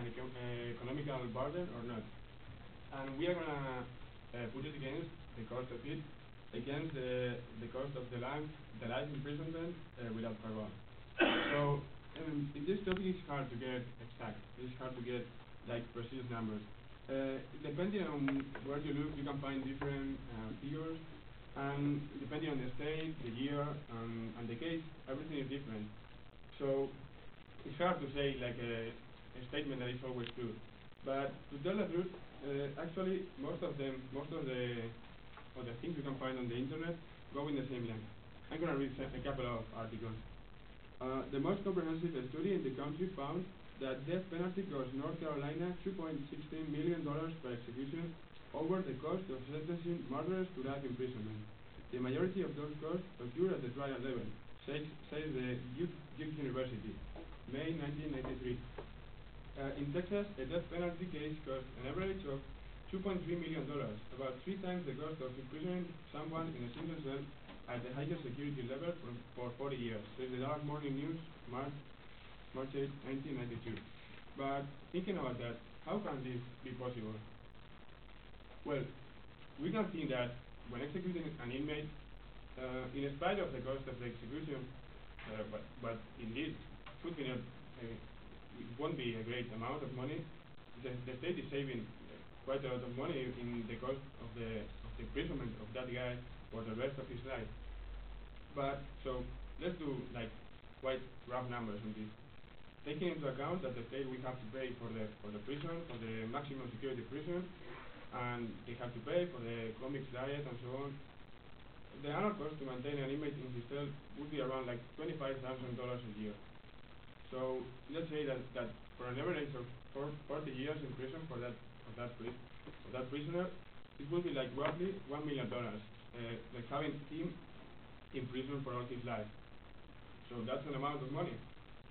economical burden or not. And we are gonna put it against the cost of it, against the cost of the life imprisonment without parole. So in this topic, it's hard to get exact. It's hard to get like precise numbers. Depending on where you look, you can find different figures, and depending on the state, the year, and the case, everything is different. So it's hard to say like a statement that is always true. But to tell the truth, actually, most of the things you can find on the internet go in the same line. I'm gonna read a couple of articles. The most comprehensive study in the country found that death penalty cost North Carolina $2.16 million per execution over the cost of sentencing murderers to life imprisonment. The majority of those costs occur at the trial level, says the Duke University, May 1993. In Texas, a death penalty case cost an average of $2.3 million, about 3 times the cost of imprisoning someone in a single cell at the highest security level for 40 years, says the Dallas Morning News, March 8, 1992. But thinking about that, how can this be possible? Well, we can see that when executing an inmate, in spite of the cost of the execution, but indeed, could be not, it won't be a great amount of money. The state is saving quite a lot of money in the cost of the imprisonment of that guy for the rest of his life. But so let's do like quite rough numbers on this. Taking into account that the state will have to pay for the prison, for the maximum security prison, and they have to pay for the convict's diet and so on. The annual cost to maintain an inmate in his cell would be around like $25,000 a year. So let's say that for an average of 40 years in prison for that prisoner, it will be like roughly $1 million, like having him in prison for all his life. So that's an amount of money.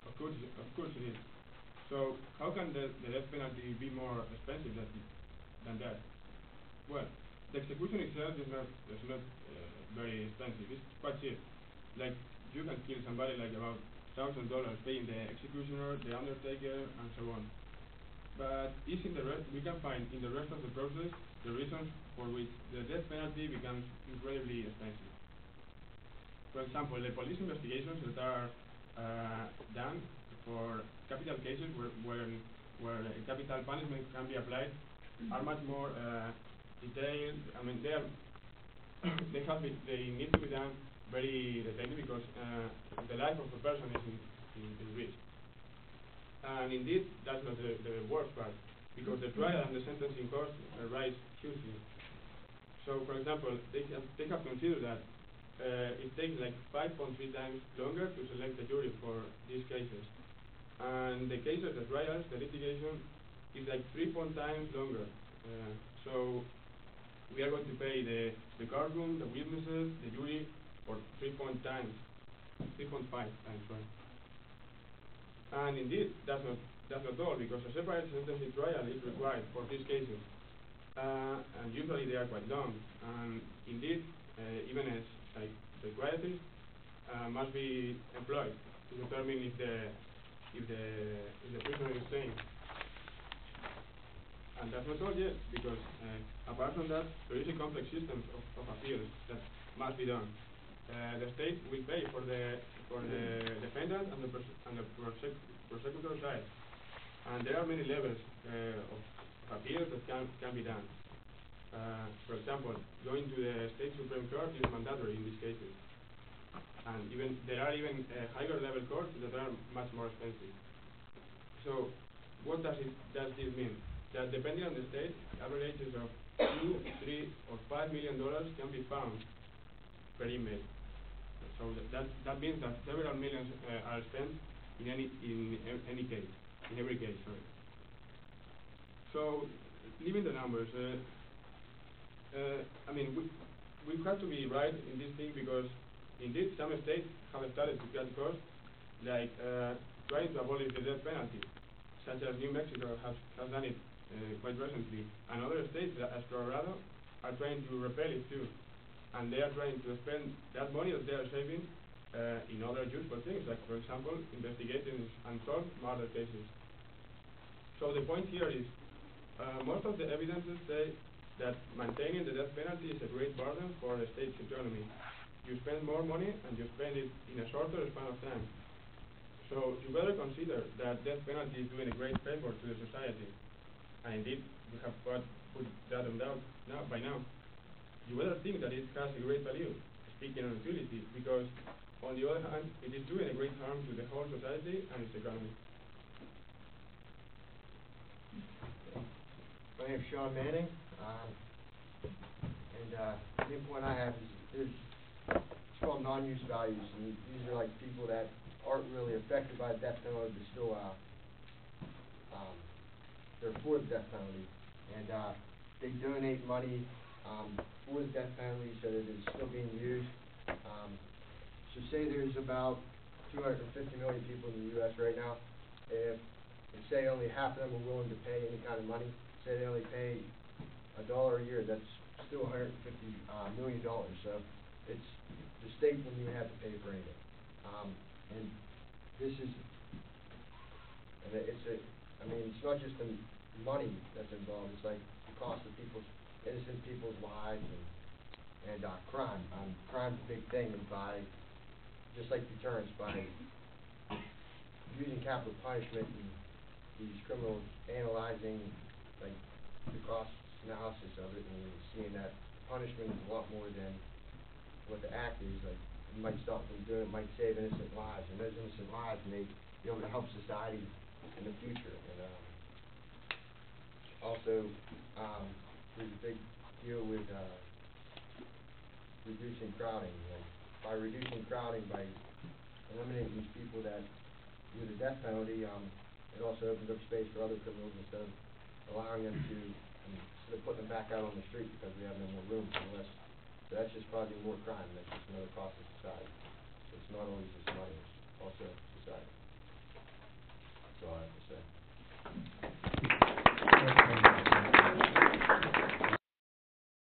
Of course it is. So how can the death penalty be more expensive than that? Well, the execution itself is not very expensive. It's quite cheap. Like you can kill somebody like about $1,000, paying the executioner, the undertaker, and so on. But it's in the rest. We can find in the rest of the process the reasons for which the death penalty becomes incredibly expensive. For example, the police investigations that are done for capital cases where capital punishment can be applied are much more detailed. I mean, they need to be done very detailed because the life of a person is in risk. And indeed, that's not the worst part, because the trial and the sentencing costs rise hugely. So, for example, they have considered that it takes like 5.3 times longer to select a jury for these cases. And the cases, the trials, the litigation is like 3 times longer. So we are going to pay the courtroom, the witnesses, the jury for 3.5 times, sorry. And indeed, that's not all, because a separate sentencing trial is required for these cases. And usually they are quite long. And indeed, even as like psychiatrists must be employed to determine if the prisoner is sane. And that's not all yet, because apart from that, there is a complex system of appeals that must be done. The state will pay for the defendant and the prosecutor side, and there are many levels of appeals that can be done. For example, going to the state Supreme Court is mandatory in these cases, and there are even higher level courts that are much more expensive. So, what does this mean? That depending on the state, averages of $2, $3, or $5 million can be found per inmate. So that means that several millions are spent in every case. Sorry. So, leaving the numbers, I mean, we have to be right in this thing, because indeed some states have started to cut costs, like trying to abolish the death penalty, such as New Mexico has done it quite recently, and other states, as Colorado, are trying to repeal it too, and they are trying to spend that money that they are saving in other useful things, like, for example, investigating unsolved murder cases. So the point here is, most of the evidences say that maintaining the death penalty is a great burden for the state's economy. You spend more money and you spend it in a shorter span of time. So you better consider that death penalty is doing a great favor to the society. And indeed, we have put that on doubt by now. You better think that it has a great value, speaking on utility, because on the other hand, it is doing a great harm to the whole society and its economy. My name is Sean Manning, and the main point I have is it's called non-use values, and these are like people that aren't really affected by the death penalty, but still they're for the death penalty, and they donate money for the death penalty so that it's still being used. So say there's about 250 million people in the U.S. right now. If say only half of them are willing to pay any kind of money, say they only pay $1 a year, that's still $150 million. So it's the state wouldn't even have to pay for anything. And this is, and it's not just the money that's involved. It's like the cost of innocent people's lives and crime. Crime's a big thing, and by just like deterrence, by using capital punishment and these criminals analyzing like the cost analysis of it and seeing that punishment is a lot more than what the act is. Like it might stop them doing it, might save innocent lives, and those innocent lives may be able to help society in the future. And also there's a big deal with reducing crowding. Like by reducing crowding, by eliminating these people that do the death penalty, it also opens up space for other criminals instead of allowing them to, instead of putting them back out on the street because we have no more room for less. So that's just causing more crime. That's just another cost of society. So it's not always just money, it's also society. That's all I have to say.